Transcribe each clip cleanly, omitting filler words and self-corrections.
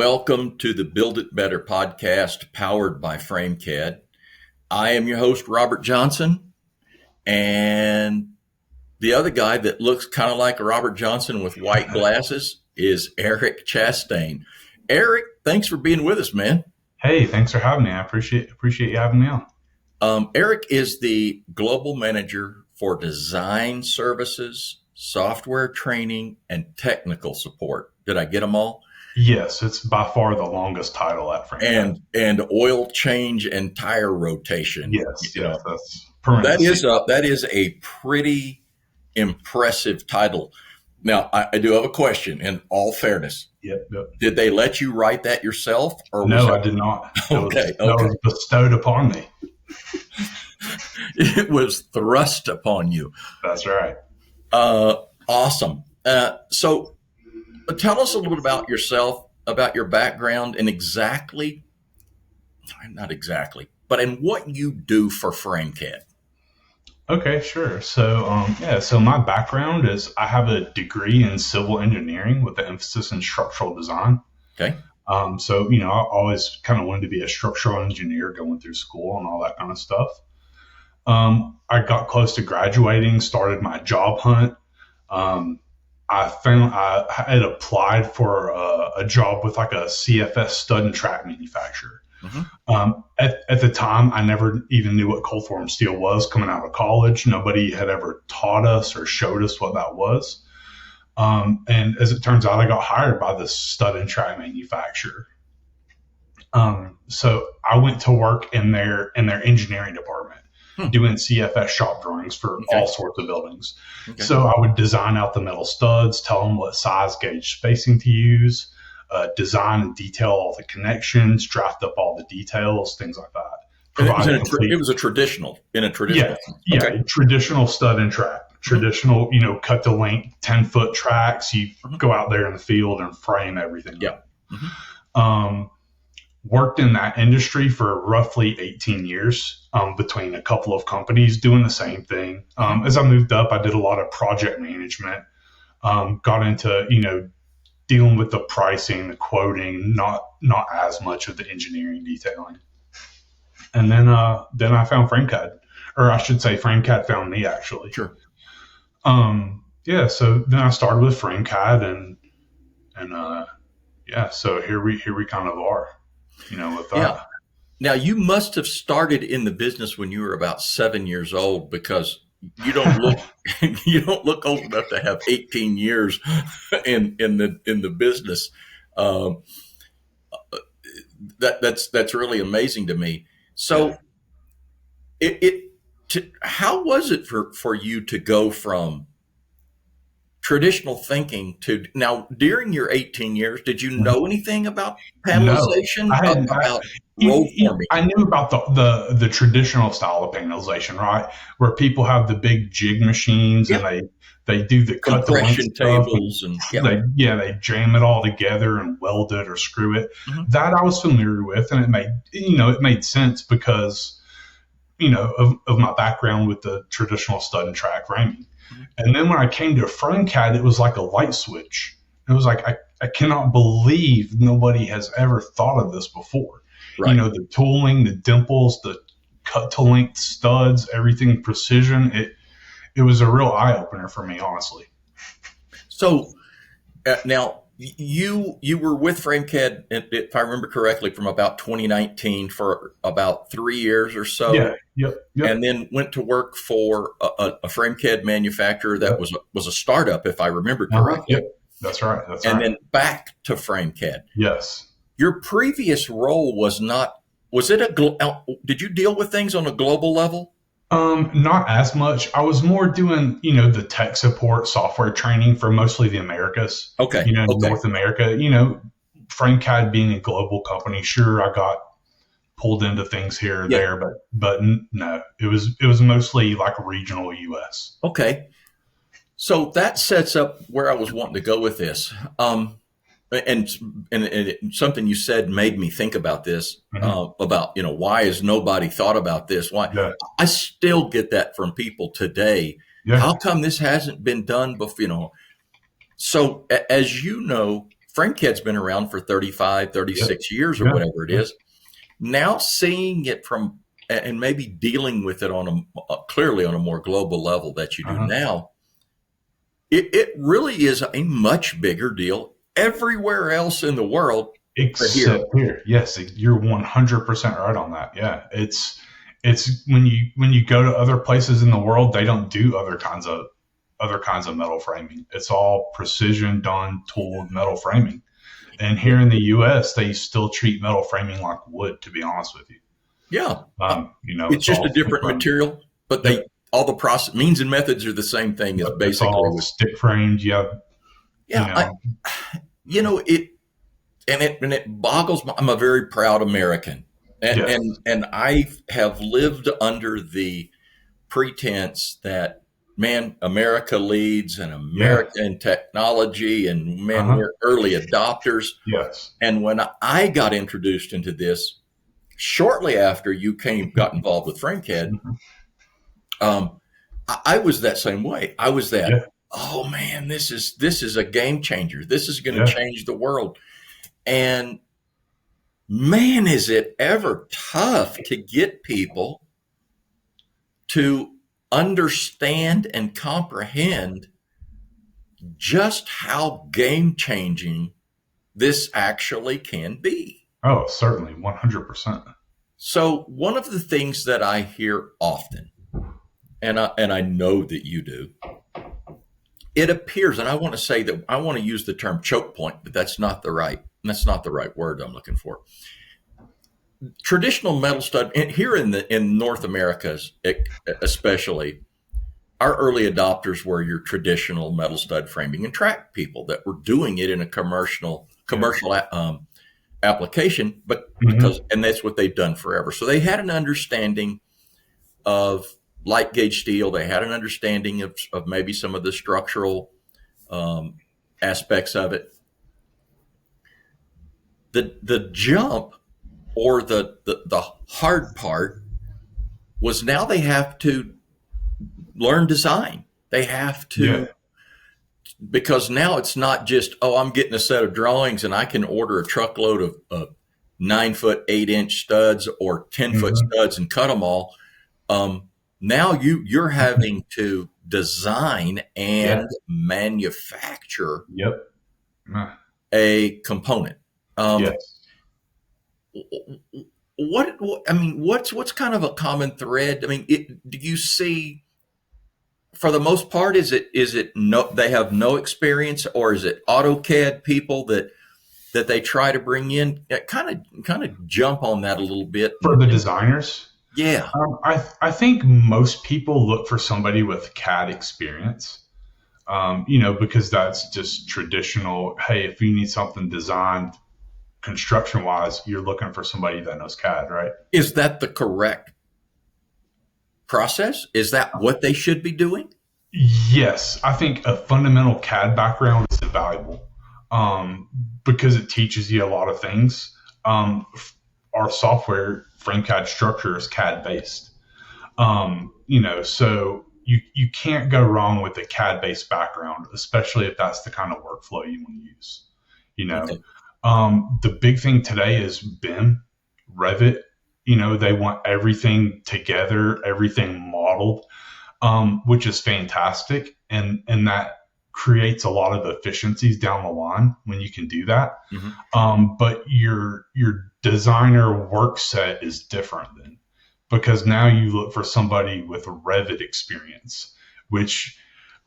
Welcome to the Build It Better podcast powered by Framecad. I am your host, Robert Johnson, and the other guy that looks kind of like Robert Johnson with white glasses is Eric Chastain. Eric, thanks for being with us, man. Hey, thanks for having me. I appreciate you having me on. Eric is the global manager for design services, software training, and technical support. Did I get them all? Yes, it's by far the longest title at Framecad. And oil change and tire rotation. Yes, that's permanent. That is a pretty impressive title. Now, I do have a question. In all fairness, Yep. Did they let you write that yourself? Or no, I did not. That was bestowed upon me. It was thrust upon you. That's right. Awesome. So tell us a little bit about yourself, about your background, and not exactly, but in what you do for Framecad. Okay, sure. So my background is I have a degree in civil engineering with an emphasis in structural design. Okay. I always kind of wanted to be a structural engineer going through school and all that kind of stuff. I got close to graduating, started my job hunt. I found I had applied for a job with like a CFS stud and track manufacturer. Mm-hmm. At the time, I never even knew what cold form steel was coming out of college. Nobody had ever taught us or showed us what that was. And as it turns out, I got hired by this stud and track manufacturer. So I went to work in their engineering department. Doing CFS shop drawings for all sorts of buildings. Okay. So I would design out the metal studs, tell them what size gauge spacing to use, design and detail all the connections, draft up all the details, things like that. It was a traditional. Traditional stud and track. Traditional, cut to length, 10-foot tracks. You go out there in the field and frame everything. Yeah. Worked in that industry for roughly 18 years between a couple of companies doing the same thing. As I moved up, I did a lot of project management, got into, dealing with the pricing, the quoting, not as much of the engineering detailing. And then I found Framecad, or I should say Framecad found me actually. Sure. So then I started with Framecad so here we kind of are. With that. Yeah. Now you must have started in the business when you were about 7 years old, because you don't look old enough to have 18 years in the business. That's really amazing to me. So how was it for you to go from traditional thinking to now? During your 18 years, did you know anything about panelization? No, about roll forming? I knew about the traditional style of panelization, right? Where people have the big jig machines and they do the cut compression tables and they jam it all together and weld it or screw it. Mm-hmm. That I was familiar with, and it made sense because of my background with the traditional stud and track framing. And then when I came to Framecad, it was like a light switch. It was like, I cannot believe nobody has ever thought of this before. Right. The tooling, the dimples, the cut to length studs, everything precision. It was a real eye opener for me, honestly. So now you were with Framecad, if I remember correctly, from about 2019 for about 3 years or so. Yeah. Yep. And then went to work for a Framecad manufacturer that was a startup, if I remember correctly. Yep. That's right. And then back to Framecad. Yes. Your previous role did you deal with things on a global level? Not as much. I was more doing, the tech support software training for mostly the Americas. Okay. North America. Framecad being a global company, sure, I got pulled into things here or there, but no, it was mostly like regional US. Okay. So that sets up where I was wanting to go with this. And something you said made me think about this, about, why has nobody thought about this? Why? Yeah. I still get that from people today. Yeah. How come this hasn't been done before? So as you know, Framecad's been around for 35, Yep. 36 years or Yeah. whatever it is. Now seeing it from, and maybe dealing with it on clearly on a more global level that you do Uh-huh. now, it really is a much bigger deal everywhere else in the world but here. Except here. Yes, you're 100% right on that. Yeah. It's when you go to other places in the world, they don't do other kinds of metal framing. It's all precision done tooled metal framing. And here in the US, they still treat metal framing like wood, to be honest with you. Yeah. It's It's just all a different stick-framed. material, but Yep. all the process means and methods are the same thing as Yep. It's basically all with, stick framed. You have, you yeah, know, it boggles I'm a very proud American. yes. And I have lived under the pretense that, man, America leads and Yeah. America in technology and man, Uh-huh. we're early adopters. Yes. And when I got introduced into this, shortly after you got involved with Framecad, Mhm. I was that same way. I was that, Yeah. oh man, this is a game changer. This is going to Yeah. change the world. And man, is it ever tough to get people to understand and comprehend just how game changing this actually can be. Oh, certainly. 100%. So one of the things that I hear often, and I know that you do, it appears, and I want to say that I want to use the term choke point, but that's not the right word I'm looking for. Traditional metal stud, and here in North America especially, our early adopters were your traditional metal stud framing and track people that were doing it in a commercial application, but Mhm. and that's what they've done forever. So they had an understanding of light gauge steel. They had an understanding of maybe some of the structural aspects of it. The jump or the hard part was now they have to learn design. They have Yeah. to, because now it's not just, oh, I'm getting a set of drawings and I can order a truckload of 9 foot 8 inch studs or 10 foot Mhm. studs and cut them all. Now you're having to design Yeah. and manufacture Yep. a component. Um, Yes. I mean, what's kind of a common thread? I mean, do you see, for the most part, is it no, they have no experience, or is it AutoCAD people that they try to bring in? Kind of jump on that a little bit. For the designers, Yeah, I think most people look for somebody with CAD experience. Because that's just traditional. Hey, if you need something designed construction wise, you're looking for somebody that knows CAD, right? is that the correct process? Is that what they should be doing? Yes, I think a fundamental CAD background is invaluable because it teaches you a lot of things. Our software, Framecad Structures, is CAD based. So you can't go wrong with a CAD based background, especially if that's the kind of workflow you want to use. You know, Okay. the big thing today is BIM, Revit. They want everything together, everything modeled, which is fantastic, and that creates a lot of efficiencies down the line when you can do that. But your designer work set is different then, because now you look for somebody with Revit experience, which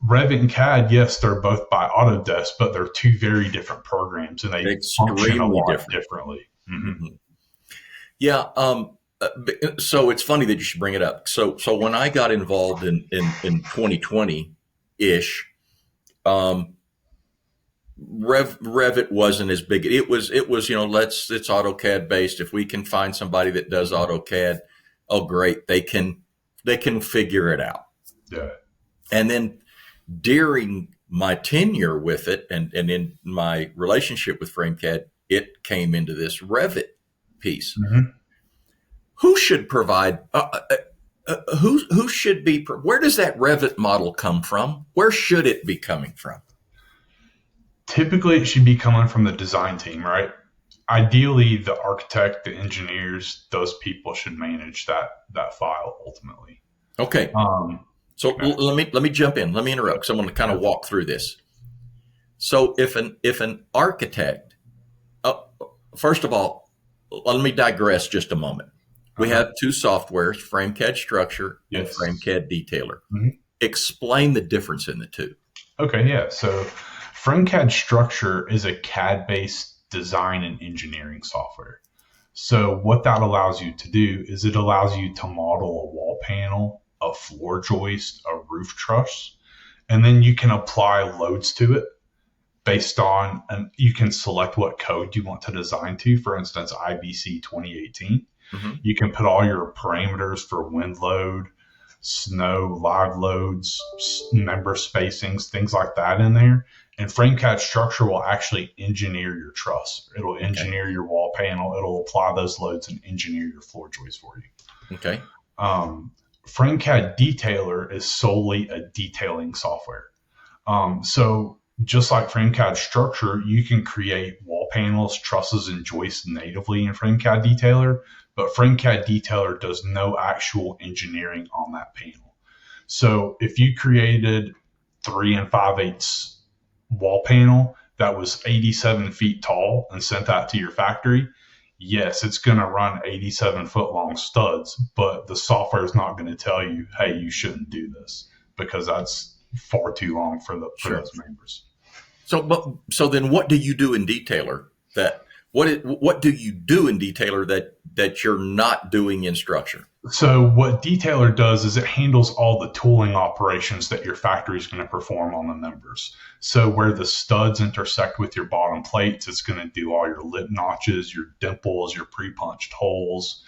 Revit and CAD, yes, they're both by Autodesk, but they're two very different programs and they function a Extremely lot different. differently. Mm-hmm. Mhm. Yeah. So it's funny that you should bring it up. So when I got involved in 2020 ish, um, Revit wasn't as big. It's AutoCAD based. If we can find somebody that does AutoCAD, oh great, they can figure it out. Yeah. And then during my tenure with it and in my relationship with Framecad, it came into this Revit piece. Mm-hmm. Who should provide? Who should be? Where does that Revit model come from? Where should it be coming from? Typically, it should be coming from the design team, right? Ideally, the architect, the engineers, those people should manage that file ultimately. Okay. Um, So yeah, let me jump in. Let me interrupt because I want to kind of walk through this. So if an architect, uh, first of all, let me digress just a moment. We uh-huh. have two softwares, Framecad Structure and Yes. Framecad Detailer. Mhm. Explain the difference in the two. Okay, yeah. So Framecad Structure is a CAD-based design and engineering software. So what that allows you to do is it allows you to model a wall panel, a floor joist, a roof truss, and then you can apply loads to it based on, and you can select what code you want to design to. For instance, IBC 2018. Mm-hmm. You can put all your parameters for wind load, snow, live loads, member spacings, things like that in there. And FrameCAD Structure will actually engineer your truss. It'll Okay. engineer your wall panel. It'll apply those loads and engineer your floor joist for you. Okay. FrameCAD Detailer is solely a detailing software. So just like FrameCAD Structure, you can create wall panels, trusses, and joists natively in FrameCAD Detailer, but FrameCAD Detailer does no actual engineering on that panel. So if you created 3 5/8 wall panel that was 87 feet tall and sent that to your factory, yes, it's going to run 87-foot long studs, but the software is not going to tell you, hey, you shouldn't do this because that's far too long for Sure. those members. So then what do you do in Detailer that what do you do in Detailer that you're not doing in Structure? So what Detailer does is it handles all the tooling operations that your factory is going to perform on the members. So where the studs intersect with your bottom plates, it's going to do all your lip notches, your dimples, your pre-punched holes.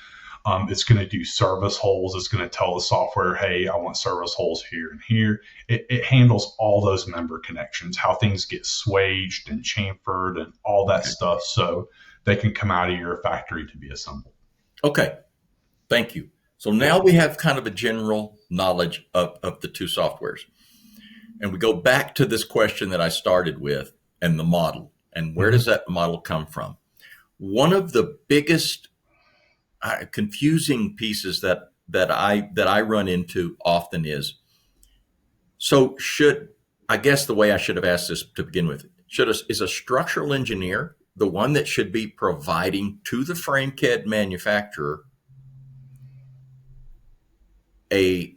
It's going to do service holes. It's going to tell the software, hey, I want service holes here and here. It handles all those member connections, how things get swaged and chamfered and all that Okay. stuff so they can come out of your factory to be assembled. Okay. Thank you. So Yep. now we have kind of a general knowledge of the two softwares. And we go back to this question that I started with and the model. And where does Mm-hmm. that model come from? One of the biggest confusing pieces that I run into often is, so should, I guess the way I should have asked this to begin with, is a structural engineer the one that should be providing to the FrameCAD manufacturer a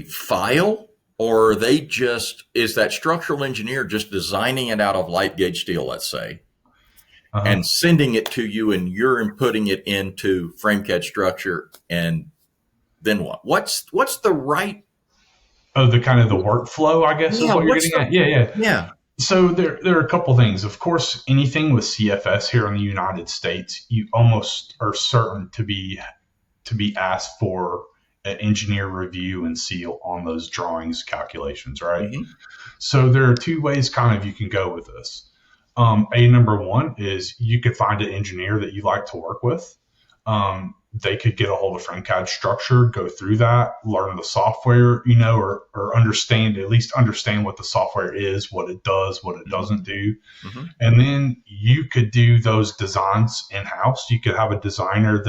file, or are they just, is that structural engineer just designing it out of light gauge steel, let's say, Uh-huh. and sending it to you and you're inputting it into FrameCAD Structure, and then what? What's the right? Oh, the kind of the workflow, I guess, is Yeah, what you're what's getting the at. Yeah, yeah. yeah? So there are a couple things. Of course, anything with CFS here in the United States, you almost are certain to be asked for an engineer review and seal on those drawings calculations, right? Mm-hmm. So there are two ways kind of you can go with this. Number one is you could find an engineer that you like to work with. They could get a hold of FrameCAD Structure, go through that, learn the software, or understand, at least understand what the software is, what it does, what it Mm-hmm. doesn't do. Mm-hmm. And then you could do those designs in-house. You could have a designer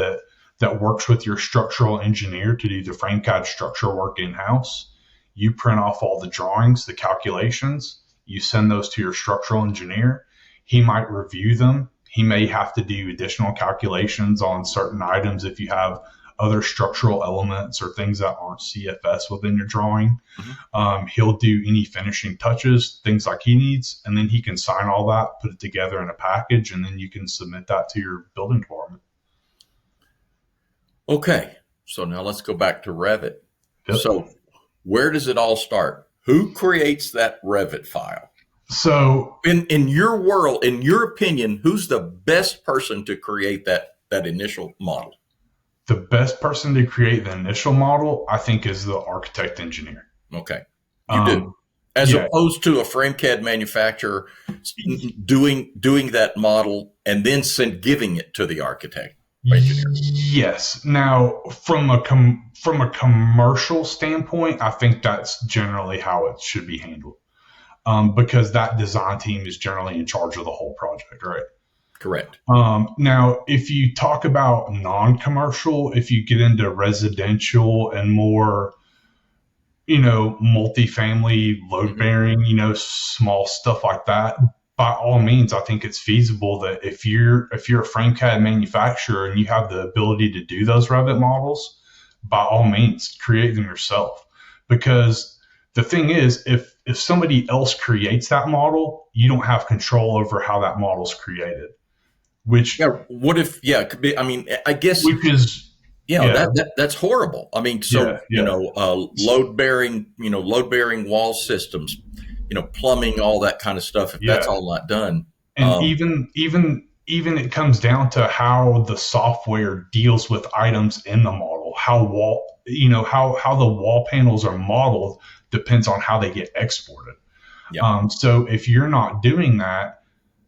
that works with your structural engineer to do the FrameCAD Structure work in-house. You print off all the drawings, the calculations, you send those to your structural engineer. He might review them. He may have to do additional calculations on certain items if you have other structural elements or things that aren't CFS within your drawing. Mm-hmm. He'll do any finishing touches, things like he needs, and then he can sign all that, put it together in a package, and then you can submit that to your building department. Okay, so now let's go back to Revit. Yep. So where does it all start? Who creates that Revit file? So In your world, in your opinion, who's the best person to create that initial model? the best person to create the initial model, I think, is the architect engineer. Okay, you do, as Yeah. opposed to a FrameCAD manufacturer doing that model and then giving it to the architect engineer. Yes. Now, from a commercial standpoint, I think that's generally how it should be handled. because that design team is generally in charge of the whole project, right? Correct. Now, if you talk about non-commercial, if you get into residential and more, multifamily, load bearing, small stuff like that, by all means, I think it's feasible that if you're a Framecad manufacturer and you have the ability to do those Revit models, by all means, create them yourself. Because the thing is, if somebody else creates that model, you don't have control over how that model is created. Which what if it could be, I mean, I guess which is that's horrible. I mean, so load bearing wall systems, plumbing, all that kind of stuff. If that's all not done, and even it comes down to how the software deals with items in the model, how the wall panels are modeled depends on how they get exported. So if you're not doing that,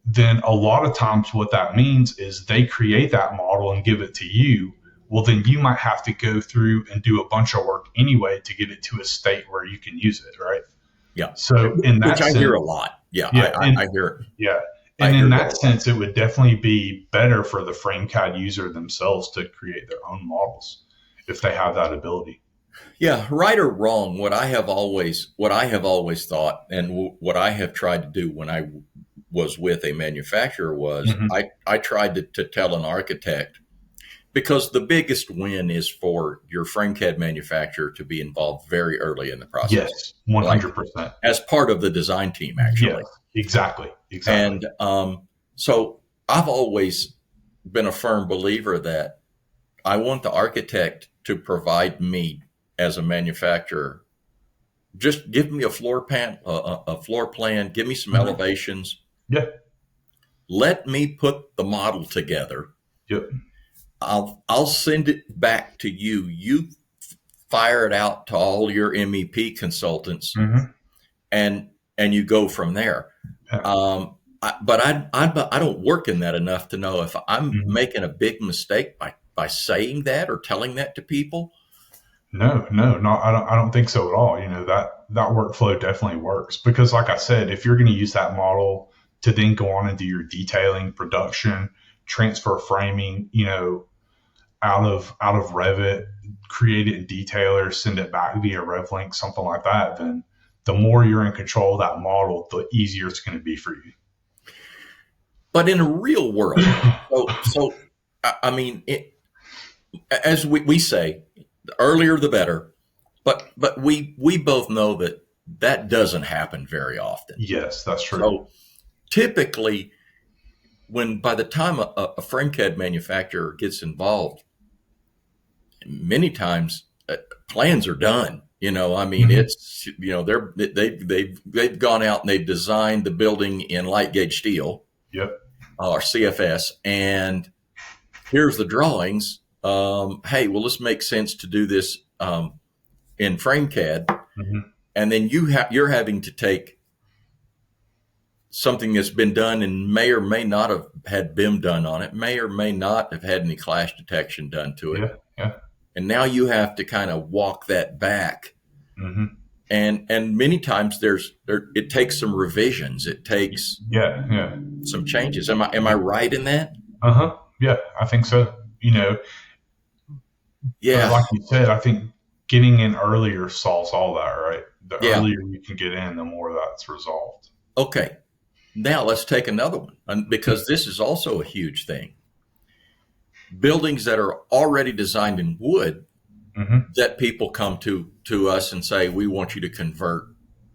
then a lot of times what that means is they create that model and give it to you. Well, then you might have to go through and do a bunch of work anyway to get it to a state where you can use it, right? Yeah. So in that sense, I hear a lot. I hear it. Yeah. And in that sense, it would definitely be better for the Framecad user themselves to create their own models if they have that ability. Yeah, right or wrong, what I have always thought, and what I have tried to do when I was with a manufacturer was I tried to tell an architect, because the biggest win is for your Framecad manufacturer to be involved very early in the process. Yes, 100%. As part of the design team, actually. Yes, exactly. And so I've always been a firm believer that I want the architect to provide me as a manufacturer. Just give me a floor plan, give me some elevations. Yeah. Let me put the model together. Yep. I'll send it back to you. You fire it out to all your MEP consultants, and you go from there. Yeah. But I don't work in that enough to know if I'm making a big mistake by saying that or telling that to people. No, I don't think so at all. That workflow definitely works because, like I said, if you're going to use that model to then go on and do your detailing, production, transfer framing, out of Revit, create it in Detailer, send it back via RevLink, something like that, then the more you're in control of that model, the easier it's going to be for you. But in a real world, so I mean, as we say, the earlier the better. But we both know that doesn't happen very often. Yes, that's true. So typically, by the time a Framecad manufacturer gets involved, many times plans are done. I mean, it's they've gone out and they've designed the building in light gauge steel. Yep. Or CFS, and here's the drawings. Hey, will this make sense to do this in Framecad? And then you're having to take something that's been done and may or may not have had BIM done on it, may or may not have had any clash detection done to it. Yeah. And now you have to kind of walk that back. And many times it takes some revisions. It takes some changes. Am I right in that? Yeah, I think so. Yeah. But like you said, I think getting in earlier solves all that, right? The earlier you can get in, the more that's resolved. Okay. Now let's take another one, because this is also a huge thing. Buildings that are already designed in wood, that people come to us and say, we want you to convert.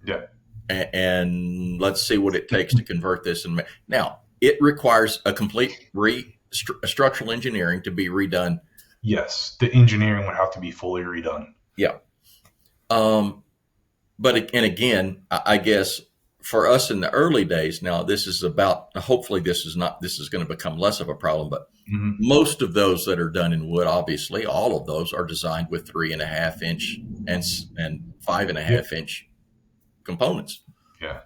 Yeah. And let's see what it takes to convert this. And now it requires a complete structural engineering to be redone. Yes. The engineering would have to be fully redone. Yeah. But again, I guess for us in the early days, now this is hopefully this is going to become less of a problem, but most of those that are done in wood, obviously all of those are designed with 3.5 inch and 5.5 inch components. Yeah.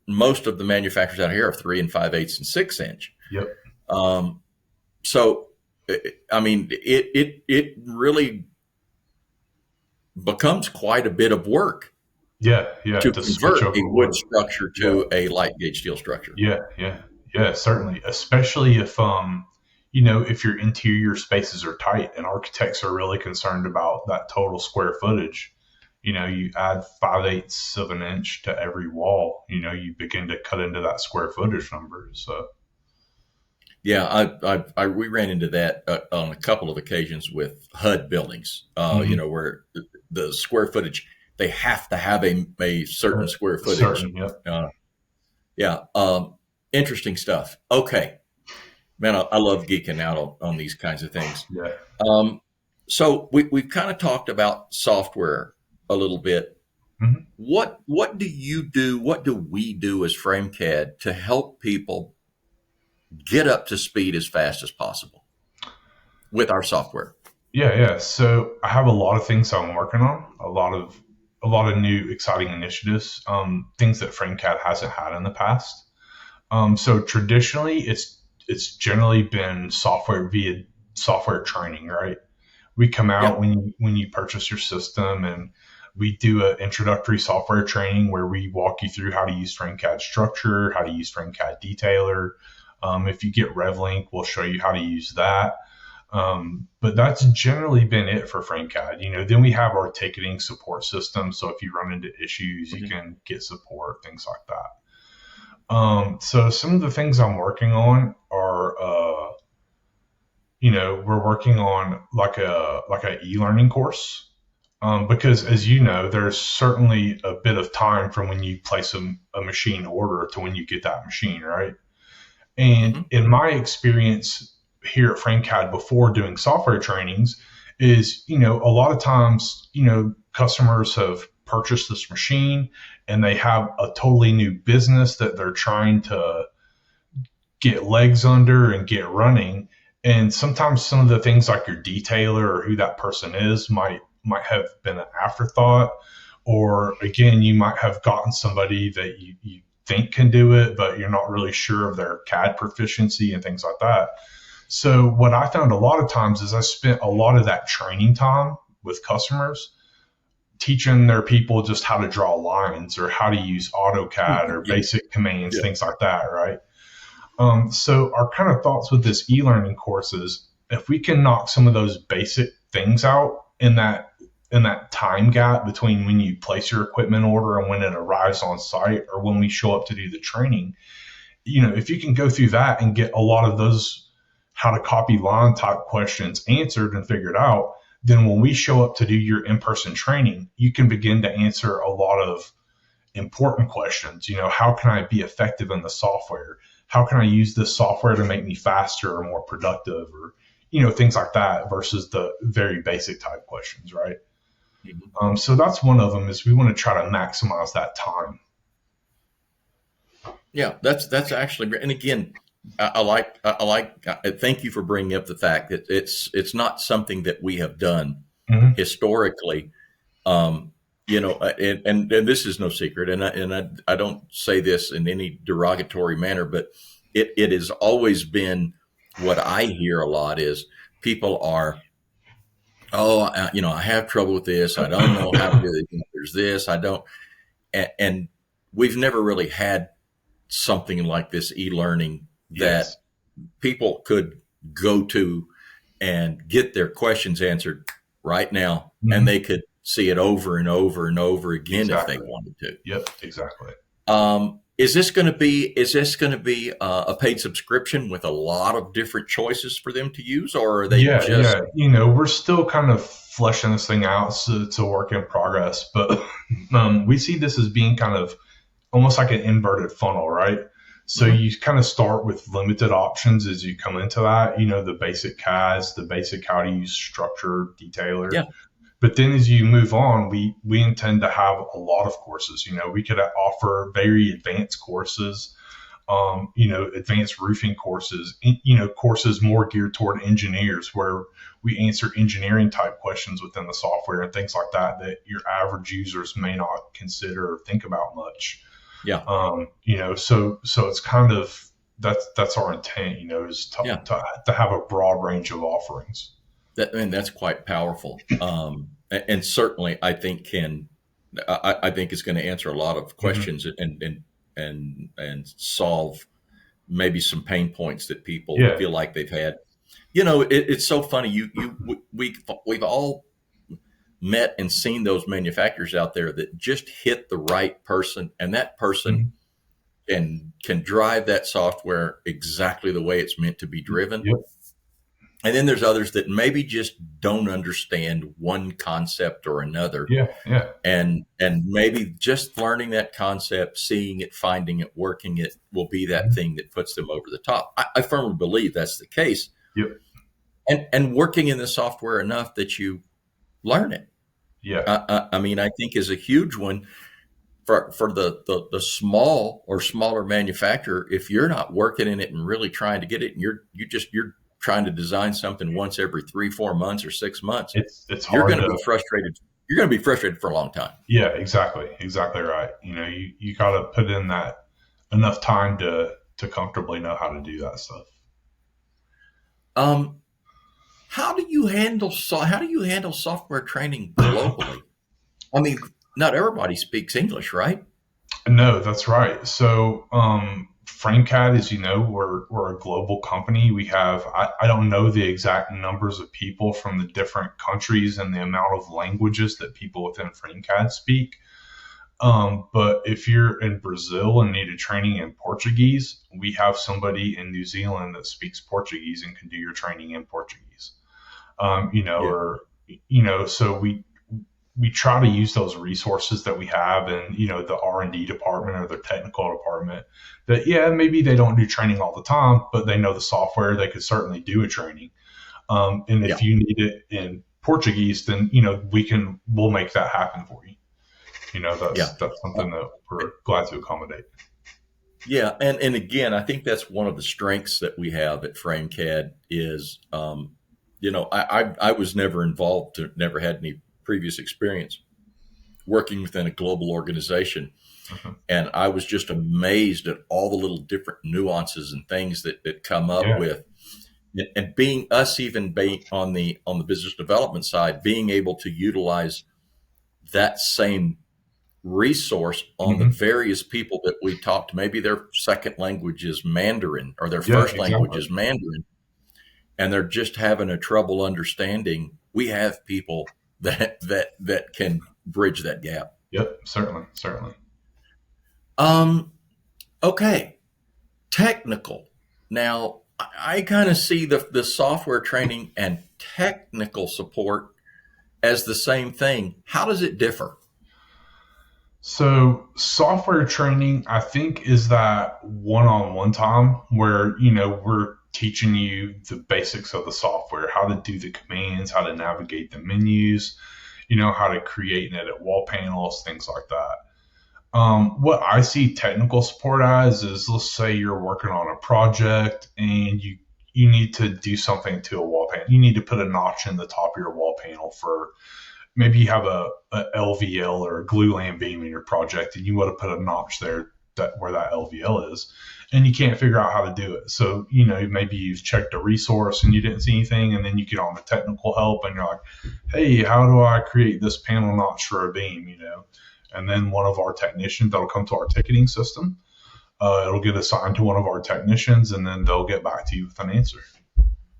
Most of the manufacturers out here are 3 5/8 and 6 inch. Yep. So, I mean, it really becomes quite a bit of work Yeah, to to switch convert a over wood wood. structure Yeah, to a light gauge steel structure. yeah, certainly. Especially if if your interior spaces are tight and architects are really concerned about that total square footage. You add 5/8 of an inch to every wall, you begin to cut into that square footage number. So Yeah, we ran into that on a couple of occasions with HUD buildings. mhm. Where the square footage, they have to have a certain square footage. Certain, yep. Uh, yeah, interesting stuff. Okay, man, I love geeking out on these kinds of things. Yeah. Um, so we've kind of talked about software a little bit. Mhm. What do you do? What do we do as Framecad to help people get up to speed as fast as possible with our software? Yeah. So I have a lot of things I'm working on, a lot of new exciting initiatives, things that FrameCAD hasn't had in the past. So traditionally, it's generally been software via software training, right? We come out Yeah. when you purchase your system, and we do an introductory software training where we walk you through how to use Framecad Structure, how to use Framecad Detailer. If you get RevLink, we'll show you how to use that. But that's generally been it for FrameCAD. Then we have our ticketing support system. So if you run into issues, you Mhm. can get support, things like that. So some of the things I'm working on are, we're working on like a e-learning course. Because as you know, there's certainly a bit of time from when you place a machine order to when you get that machine, right? And Mhm. in my experience here at FrameCAD before doing software trainings is, a lot of times, customers have purchased this machine and they have a totally new business that they're trying to get legs under and get running. And sometimes some of the things like your detailer or who that person is might have been an afterthought. Or again, you might have gotten somebody that you think can do it, but you're not really sure of their CAD proficiency and things like that. So what I found a lot of times is I spent a lot of that training time with customers teaching their people just how to draw lines or how to use AutoCAD or Yeah. basic commands, Yeah. things like that, right? So our kind of thoughts with this e-learning course is if we can knock some of those basic things out in that time gap between when you place your equipment order and when it arrives on site or when we show up to do the training, if you can go through that and get a lot of those how to copy line type questions answered and figured out, then when we show up to do your in-person training, you can begin to answer a lot of important questions. How can I be effective in the software? How can I use this software to make me faster or more productive or, things like that versus the very basic type questions, right? Mhm. So that's one of them is we want to try to maximize that time. Yeah, that's actually great. And again, thank you for bringing up the fact that it's not something that we have done Mm-hmm. historically. Um, and this is no secret, and I don't say this in any derogatory manner, but it has always been what I hear a lot is people are, I have trouble with this. I don't know how to do it. There's this, I don't, and we've never really had something like this e-learning Yes. that people could go to and get their questions answered right now, and Mm-hmm. they could see it over and over and over again if they Exactly. wanted to. Yep. Exactly. Is this going to be a paid subscription with a lot of different choices for them to use, or are they Yeah. just Yeah. We're still kind of fleshing this thing out. So it's a work in progress, but we see this as being kind of almost like an inverted funnel, right? So Mhm. you kind of start with limited options as you come into that, the basic CADs, the basic how to use structure, detailer. Yeah, But then as you move on, we intend to have a lot of courses. We could offer very advanced courses, advanced roofing courses, courses more geared toward engineers where we answer engineering type questions within the software and things like that your average users may not consider or think about much. yeah, So it's kind of that's our intent, is to, yeah. to, to have a broad range of offerings. That's quite powerful, and certainly I think can. I think is going to answer a lot of Hmm. questions and solve maybe some pain points that people Yeah. feel like they've had. You know, it's so funny. We've all met and seen those manufacturers out there that just hit the right person, and that person Hmm. can drive that software exactly the way it's meant to be driven. Yep. And then there's others that maybe just don't understand one concept or another. Yeah. Yeah. And maybe just learning that concept, seeing it, finding it, working it will be that Hmm. thing that puts them over the top. I firmly believe that's the case. Yep. And working in the software enough that you learn it. Yeah. I mean, I think is a huge one for the small or smaller manufacturer. If you're not working in it and really trying to get it, and you're trying to design something once every 3 4 months or 6 months, It's you're hard going to to. be frustrated. You're going to be frustrated for a long time. Yeah. Exactly. Exactly right. You got to put in that enough time to comfortably know how to do that stuff. um how do you handle software training globally? I mean, not everybody speaks English, right? No, that's right. So, Framecad, as you know, we're a global company. We have, I don't know the exact numbers of people from the different countries and the amount of languages that people within Framecad speak. But if you're in Brazil and need a training in Portuguese, we have somebody in New Zealand that speaks Portuguese and can do your training in Portuguese. Yeah. Or so we try to use those resources that we have in the R&D department or the technical department, that yeah, maybe they don't do training all the time, but they know the software, they could certainly do a training. And Yeah. if you need it in Portuguese, then we'll make that happen for you. Yeah. That's something that we're glad to accommodate. Yeah, and again, I think that's one of the strengths that we have at Framecad is, I was never involved, never had any previous experience working within a global organization, Mhm. and I was just amazed at all the little different nuances and things that come up Yeah. with, and being us even being on the business development side, being able to utilize that same resource on the Hmm. various people that we talked to. Maybe their second language is Mandarin or their Yeah, first language exactly. is Mandarin, and they're just having a trouble understanding. We have people that can bridge that gap. Yep, certainly, certainly. Um, okay, technical. Now, I kind of see the software training and technical support as the same thing. How does it differ? So software training, I think, is that one-on-one time where, we're teaching you the basics of the software, how to do the commands, how to navigate the menus, how to create and edit wall panels, things like that. What I see technical support as is, let's say you're working on a project and you need to do something to a wall panel. You need to put a notch in the top of your wall panel for, maybe you have a LVL or a glue lam beam in your project and you want to put a notch there where that LVL is, and you can't figure out how to do it. So, maybe you've checked a resource and you didn't see anything, and then you get on the technical help and you're like, hey, how do I create this panel notch for a beam, And then one of our technicians, that'll come to our ticketing system. It'll get assigned to one of our technicians, and then they'll get back to you with an answer.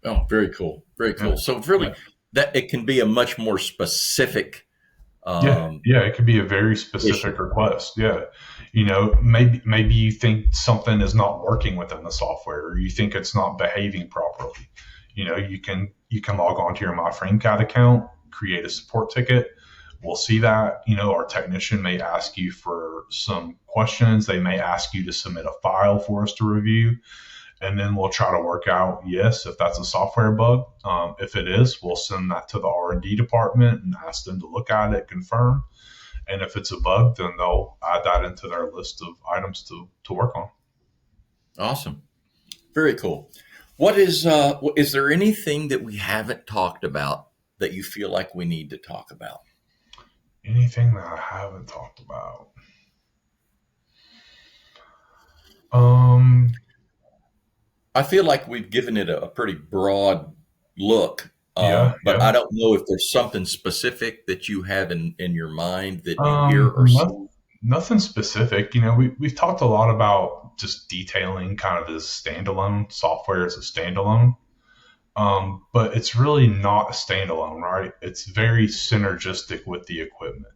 Oh, very cool, very Yeah. cool. So really, Yeah. that it can be a much more specific Yeah, um, yeah, it could be a very issue. specific request. Yeah, maybe you think something is not working within the software, or you think it's not behaving properly. You can log on to your MyFrameCAD account, create a support ticket. We'll see that. Our technician may ask you for some questions. They may ask you to submit a file for us to review, and then we'll try to work out, yes, if that's a software bug. If it is, we'll send that to the R&D department and ask them to look at it, confirm. And if it's a bug, then they'll add that into their list of items to work on. Awesome, very cool. Is there anything that we haven't talked about that you feel like we need to talk about? Anything that I haven't talked about? Um, I feel like we've given it a pretty broad look. Yeah, But yeah. I don't know if there's something specific that you have in your mind that you hear or see. Nothing specific. You know, we've talked a lot about just detailing kind of as standalone software as a standalone. But it's really not a standalone, right? It's very synergistic with the equipment.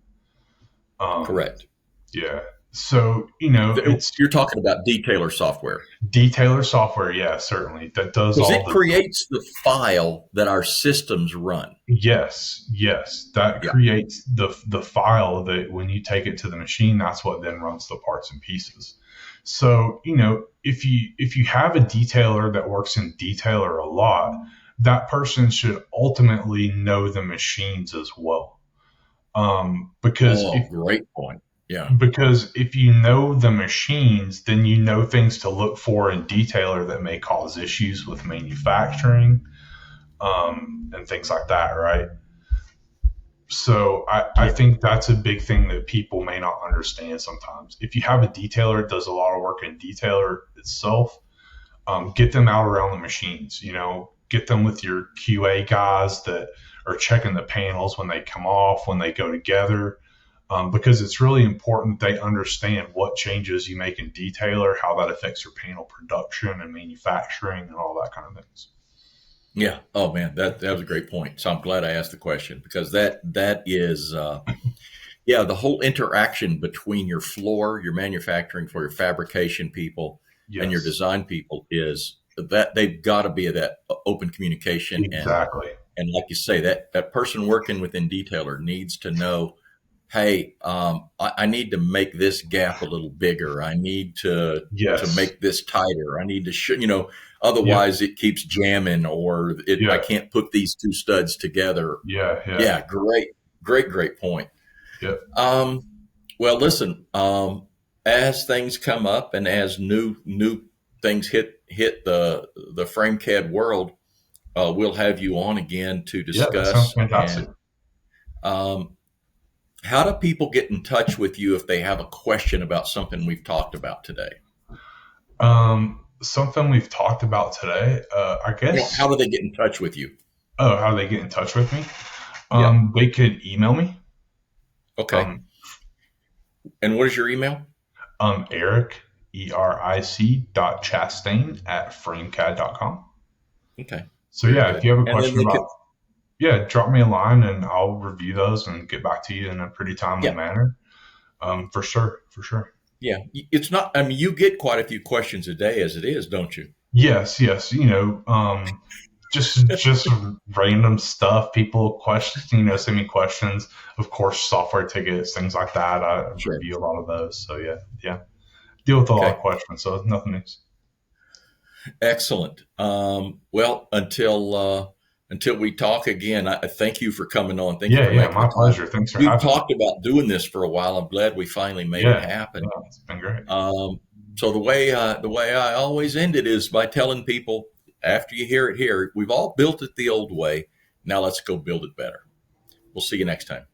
Um, Correct. yeah. So, you know, it's You're talking about detailer software detailer software. Yeah, certainly. That does because all it the, creates the file that our systems run. yes, yes. That Yeah. creates the file that when you take it to the machine, that's what then runs the parts and pieces. So, you know, if you have a detailer that works in detailer a lot, that person should ultimately know the machines as well. Because Oh, great point. Yeah. if you know the machines, then you know things to look for in detailer that may cause issues with manufacturing, and things like that, right? So I Yeah. think that's a big thing that people may not understand sometimes. If you have a detailer that does a lot of work in detailer itself, get them out around the machines, you know, get them with your QA guys that are checking the panels when they come off, when they go together, because it's really important they understand what changes you make in detailer, how that affects your panel production and manufacturing and all that kind of things. Yeah. Oh man, that was a great point. So I'm glad I asked the question because that is yeah, the whole interaction between your floor, your manufacturing for your fabrication people and your Yes, design people is that they've got to be that open communication exactly. and like you say, that person working within detailer needs to know, hey, I need to make this gap a little bigger. I need to Yes. make this tighter. I need to Yep. otherwise it keeps jamming or I Yeah. can't put these two studs together. Yeah. Yeah. Yeah, great point. Yep. Um, well, listen, as things come up and as new things hit the Framecad world, we'll have you on again to Yeah. That sounds discuss. fantastic. And um, how do people get in touch with you if they have a question about something we've talked about today? Something we've talked about today, I How guess. do they get in touch with you? Oh, how do they get in touch with me? Yeah. They could email me. Okay. Um, And what is your email? Eric, ERIC dot Chastain at framecad.com. Okay. So Very yeah, if good. you have a And then question they could, about, yeah, drop me a line and I'll review those and get back to you in a pretty timely yeah, manner. For sure, for sure. yeah. It's not, I mean, you get quite a few questions a day as it is, don't you? Yes, yes. You know, just random stuff. People question, you know, send me questions. Of course, software tickets, things like that. I Sure. review a lot of those. So yeah, yeah. Deal with a lot of Okay. questions. So nothing new. Excellent. Well, until we talk again, I thank you for coming on. Thank you Yeah, for yeah. making the My time. pleasure. Thanks for We've having me. talked about doing this for a while. I'm glad we finally made it Yeah, happen. yeah. It's been great. So the way I always end it is by telling people after you hear it here, we've all built it the old way. Now let's go build it better. We'll see you next time.